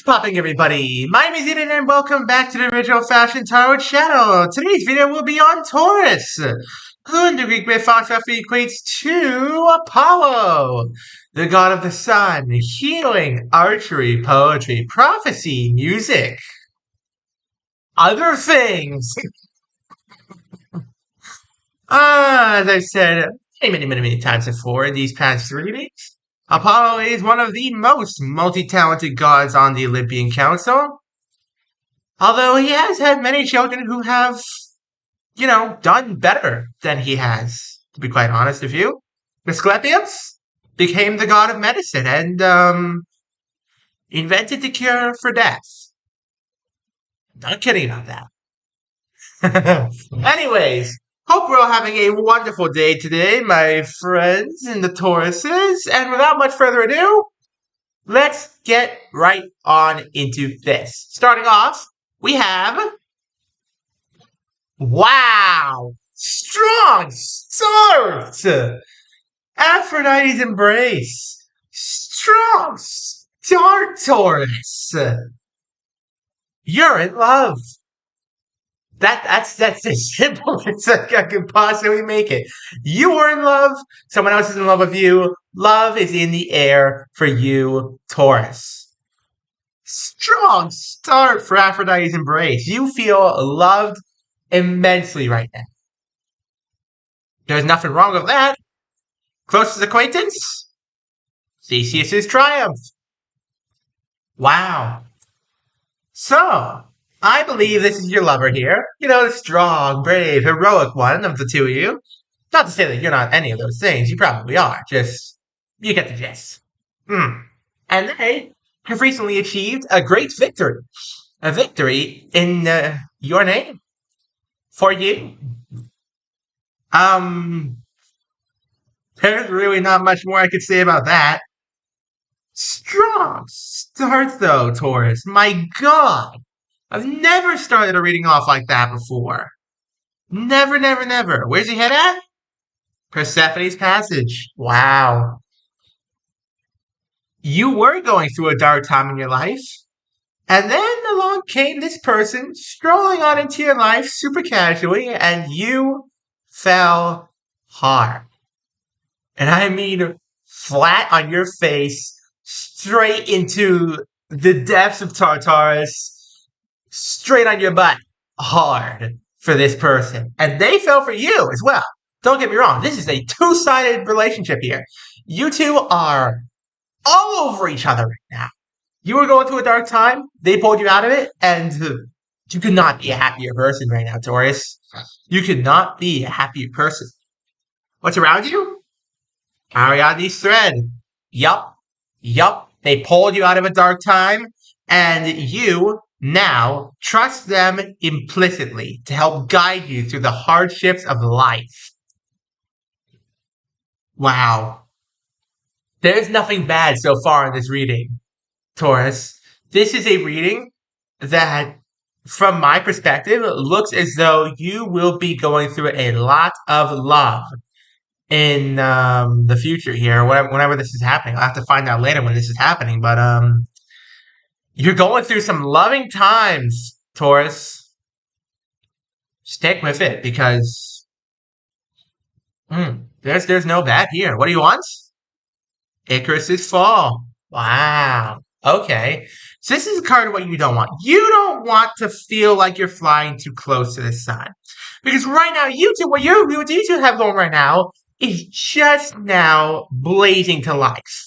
Popping everybody, my name is Eden and welcome back to the original Fashion Tarot channel. Today's video will be on Taurus, who in the Greek mythology equates to Apollo, the god of the sun, healing, archery, poetry, prophecy, music, other things. As I've said many times before in these past readings, Apollo is one of the most multi-talented gods on the Olympian Council, although he has had many children who have, done better than he has, to be quite honest with you. Asclepius became the god of medicine and, invented the cure for death. Not kidding about that. Anyways, hope we're all having a wonderful day today, my friends in the Tauruses. And without much further ado, let's get right on into this. Starting off, we have... Wow! Strong start! Aphrodite's embrace. Strong start, Taurus. You're in love. That's as simple as I could possibly make it. You are in love. Someone else is in love with you. Love is in the air for you, Taurus. Strong start for Aphrodite's embrace. You feel loved immensely right now. There's nothing wrong with that. Closest acquaintance? Theseus's triumph. Wow. So, I believe this is your lover here. The strong, brave, heroic one of the two of you. Not to say that you're not any of those things. You probably are. Just, you get the gist. And they have recently achieved a great victory. A victory in your name. For you. There's really not much more I could say about that. Strong start though, Taurus. My God. I've never started a reading off like that before. Never. Where's he head at? Persephone's passage. Wow. You were going through a dark time in your life. And then along came this person strolling on into your life super casually, and you fell hard. And I mean flat on your face, straight into the depths of Tartarus. Straight on your butt, hard for this person. And they fell for you as well. Don't get me wrong, this is a two-sided relationship here. You two are all over each other right now. You were going through a dark time, they pulled you out of it, and you could not be a happier person right now, Taurus. You could not be a happier person. What's around you? Ariadne's thread. Yup. They pulled you out of a dark time, and you now trust them implicitly to help guide you through the hardships of life. Wow. There's nothing bad so far in this reading, Taurus. This is a reading that, from my perspective, looks as though you will be going through a lot of love in the future here, whenever this is happening. I'll have to find out later when this is happening, but you're going through some loving times, Taurus. Stick with it, because there's no bad here. What do you want? Icarus's fall. Wow. Okay. So this is a card of what you don't want. You don't want to feel like you're flying too close to the sun. Because right now, what you two have going right now is just now blazing to life.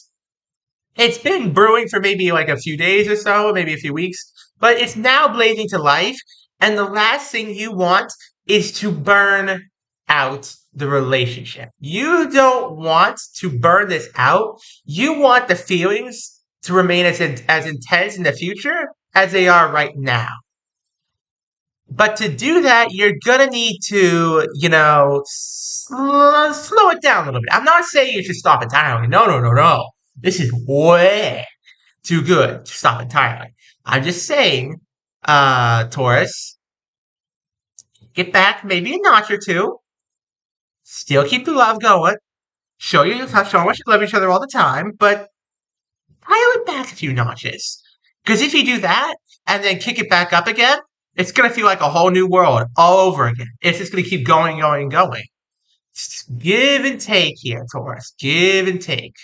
It's been brewing for maybe like a few days or so, maybe a few weeks, but it's now blazing to life, and the last thing you want is to burn out the relationship. You don't want to burn this out. You want the feelings to remain as intense in the future as they are right now. But to do that, you're gonna need to, slow it down a little bit. I'm not saying you should stop entirely. No. This is way too good to stop entirely. I'm just saying, Taurus, get back maybe a notch or two. Still keep the love going. Show how much you love each other all the time, but dial it back a few notches. Because if you do that and then kick it back up again, it's going to feel like a whole new world all over again. It's just going to keep going, going, going. Just give and take here, Taurus. Give and take.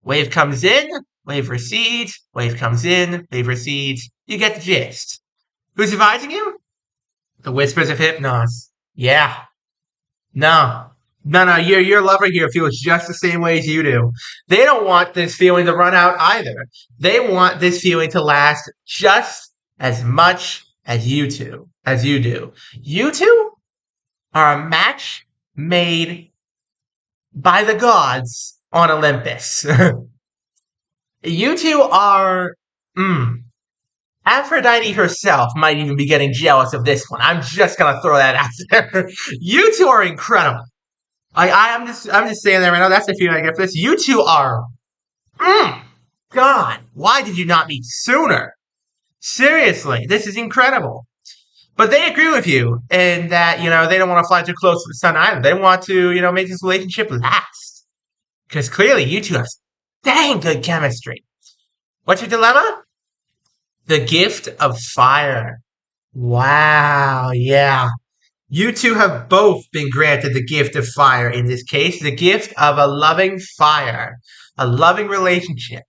Wave comes in, wave recedes, wave comes in, wave recedes. You get the gist. Who's advising you? The Whispers of Hypnos. Yeah. No. No, your lover here feels just the same way as you do. They don't want this feeling to run out either. They want this feeling to last just as much as you do. You two are a match made by the gods on Olympus. You two are, Aphrodite herself might even be getting jealous of this one. I'm just gonna throw that out there. You two are incredible. I'm just saying that right now. That's the feeling I get for this. You two are, God, why did you not meet sooner? Seriously, this is incredible. But they agree with you in that, they don't want to fly too close to the sun either. They want to, make this relationship last. Because clearly you two have dang good chemistry. What's your dilemma? The gift of fire. Wow, yeah. You two have both been granted the gift of fire in this case, the gift of a loving fire, a loving relationship.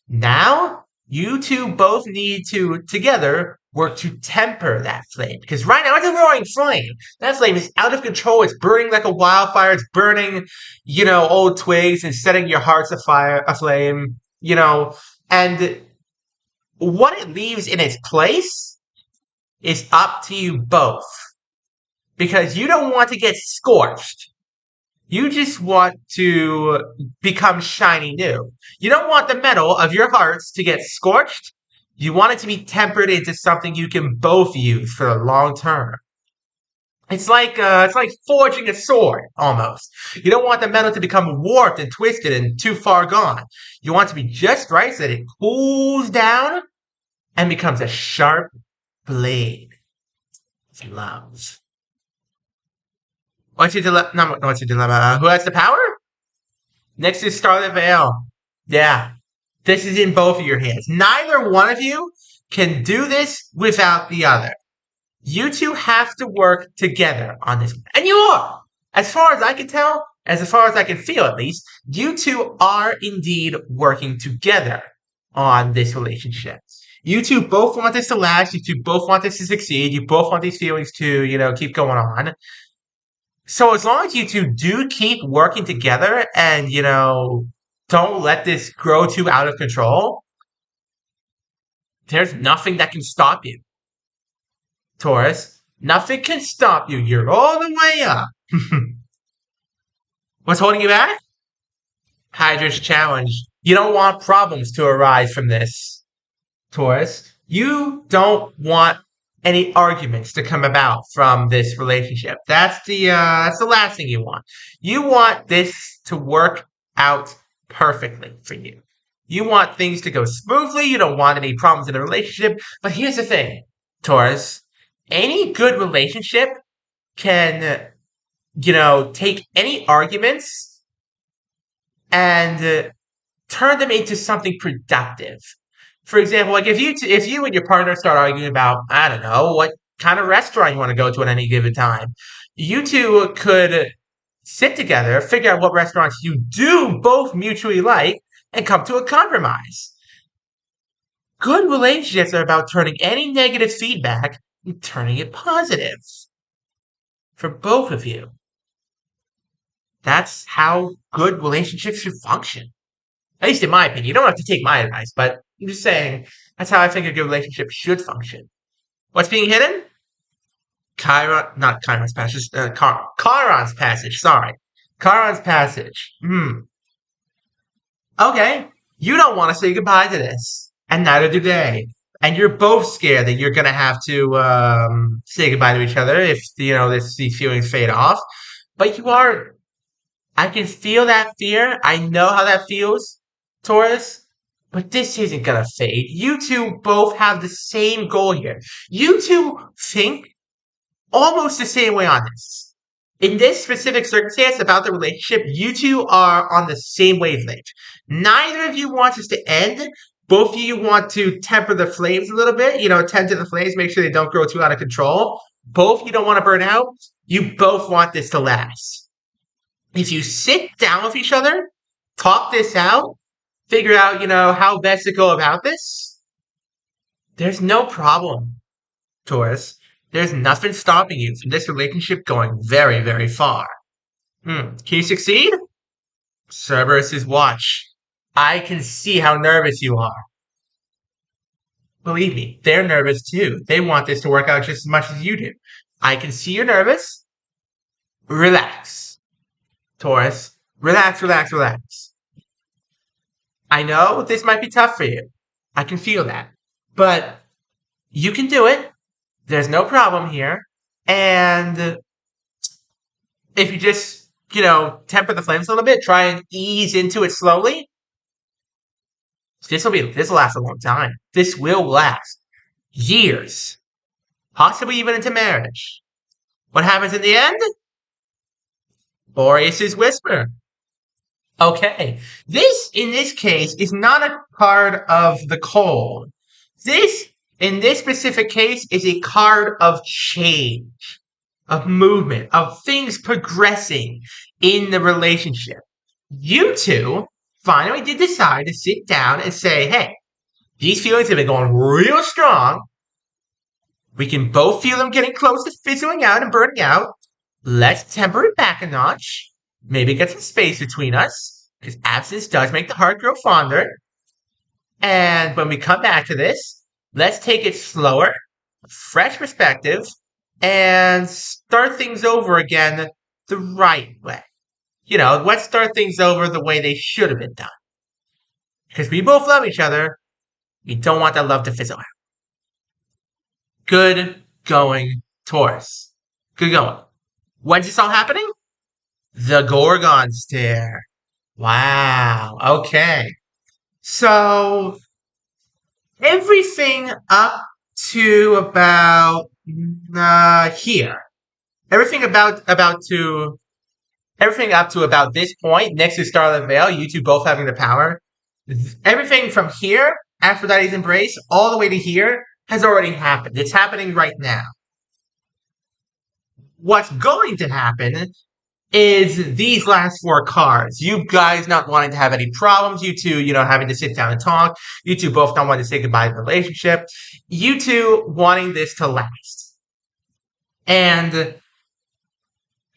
Now, you two both need to, together, work to temper that flame. Because right now, it's a roaring flame. That flame is out of control. It's burning like a wildfire. It's burning, old twigs and setting your hearts aflame, and what it leaves in its place is up to you both. Because you don't want to get scorched. You just want to become shiny new. You don't want the metal of your hearts to get scorched. You want it to be tempered into something you can both use for the long term. It's like forging a sword, almost. You don't want the metal to become warped and twisted and too far gone. You want it to be just right so that it cools down and becomes a sharp blade of love. What's your dilemma? Who has the power? Next is Scarlet Veil. Yeah. This is in both of your hands. Neither one of you can do this without the other. You two have to work together on this. And you are. As far as I can tell, as far as I can feel at least, you two are indeed working together on this relationship. You two both want this to last. You two both want this to succeed. You both want these feelings to, keep going on. So as long as you two do keep working together and, don't let this grow too out of control, there's nothing that can stop you. Taurus, nothing can stop you. You're all the way up. What's holding you back? Hydra's challenge. You don't want problems to arise from this, Taurus. You don't want any arguments to come about from this relationship. That's the last thing you want. You want this to work out perfectly for you. You want things to go smoothly. You don't want any problems in the relationship. But here's the thing, Taurus. Any good relationship can, take any arguments and turn them into something productive. For example, like if you and your partner start arguing about, I don't know, what kind of restaurant you want to go to at any given time, you two could sit together, figure out what restaurants you do both mutually like, and come to a compromise. Good relationships are about turning any negative feedback and turning it positive. For both of you. That's how good relationships should function. At least in my opinion. You don't have to take my advice, but I'm just saying, that's how I think a good relationship should function. What's being hidden? Chiron's passage, Chiron's passage, sorry. Chiron's passage. Okay, you don't want to say goodbye to this, and neither do they. And you're both scared that you're going to have to say goodbye to each other if, these feelings fade off. But you are. I can feel that fear. I know how that feels, Taurus. But this isn't going to fade. You two both have the same goal here. You two think almost the same way on this. In this specific circumstance about the relationship, you two are on the same wavelength. Neither of you wants this to end, Both of you want to temper the flames a little bit, tend to the flames, make sure they don't grow too out of control. Both you don't want to burn out. You both want this to last. If you sit down with each other, talk this out, figure out, how best to go about this, there's no problem, Taurus. There's nothing stopping you from this relationship going very, very far. Can you succeed? Cerberus's watch. I can see how nervous you are. Believe me, they're nervous too. They want this to work out just as much as you do. I can see you're nervous. Relax, Taurus. Relax, relax, relax. I know this might be tough for you. I can feel that. But you can do it. There's no problem here. And if you just, temper the flames a little bit, try and ease into it slowly, this will last a long time. This will last years, possibly even into marriage. What happens in the end? Boreas's whisper. Okay, in this case, is not a card of the cold. In this specific case, is a card of change, of movement, of things progressing in the relationship. You two finally did decide to sit down and say, hey, these feelings have been going real strong. We can both feel them getting close to fizzling out and burning out. Let's temper it back a notch. Maybe get some space between us, because absence does make the heart grow fonder. And when we come back to this, let's take it slower, fresh perspective, and start things over again the right way. Let's start things over the way they should have been done. Because we both love each other. We don't want that love to fizzle out. Good going, Taurus. Good going. When's this all happening? The Gorgon stare. Wow. Okay. So, everything up to about here. Everything up to about this point, next to Starlit Veil, you two both having the power. Everything from here, Aphrodite's embrace, all the way to here, has already happened. It's happening right now. What's going to happen is these last 4 cards. You guys not wanting to have any problems. You two, having to sit down and talk. You two both not wanting to say goodbye to the relationship. You two wanting this to last. And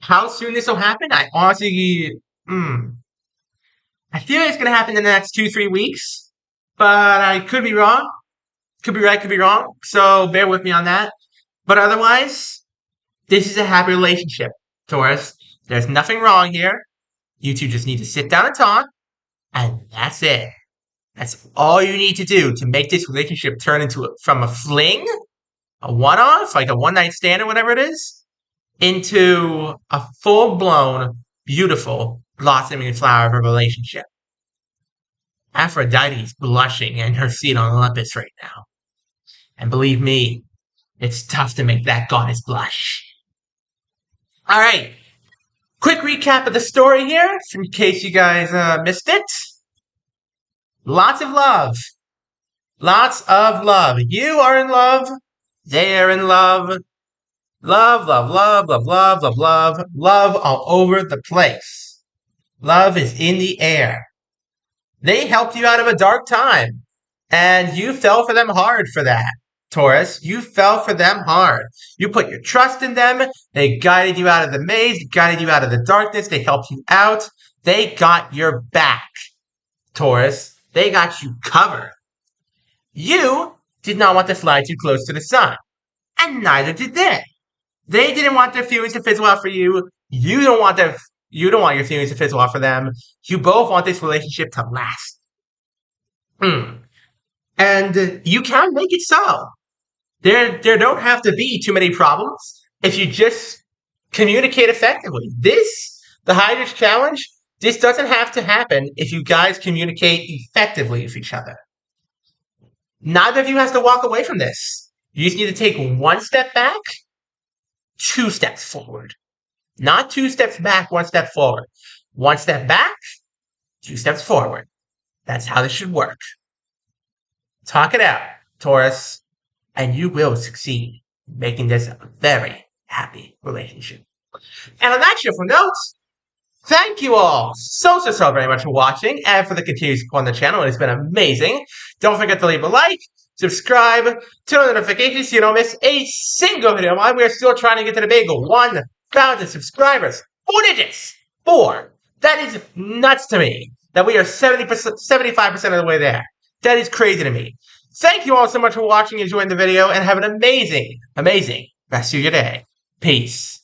how soon this will happen? I honestly, I feel it's going to happen in the next 2-3 weeks. But I could be wrong. Could be right, could be wrong. So bear with me on that. But otherwise, this is a happy relationship, Taurus. There's nothing wrong here. You two just need to sit down and talk, and that's it. That's all you need to do to make this relationship turn from a fling, a one-off, like a one-night stand or whatever it is, into a full-blown, beautiful, blossoming flower of a relationship. Aphrodite's blushing in her seat on Olympus right now. And believe me, it's tough to make that goddess blush. All right. Quick recap of the story here, in case you guys missed it. Lots of love. Lots of love. You are in love. They are in love. Love, love, love, love, love, love, love. Love all over the place. Love is in the air. They helped you out of a dark time. And you fell for them hard for that, Taurus. You fell for them hard. You put your trust in them. They guided you out of the maze. They guided you out of the darkness. They helped you out. They got your back, Taurus. They got you covered. You did not want to fly too close to the sun. And neither did they. They didn't want their feelings to fizzle out for you. You don't want your feelings to fizzle out for them. You both want this relationship to last. And you can make it so. There don't have to be too many problems if you just communicate effectively. The Hydras Challenge, this doesn't have to happen if you guys communicate effectively with each other. Neither of you has to walk away from this. You just need to take 1 step back, 2 steps forward. Not 2 steps back, 1 step forward. 1 step back, 2 steps forward. That's how this should work. Talk it out, Taurus, and you will succeed in making this a very happy relationship. And on that cheerful note, thank you all so very much for watching and for the continued support on the channel. It's been amazing. Don't forget to leave a like, subscribe, turn on notifications so you don't miss a single video. We're still trying to get to the big 1,000 subscribers. 4 digits! 4. That is nuts to me. That we are 70%, 75% of the way there. That is crazy to me. Thank you all so much for watching and enjoying the video, and have an amazing rest of your day. Peace.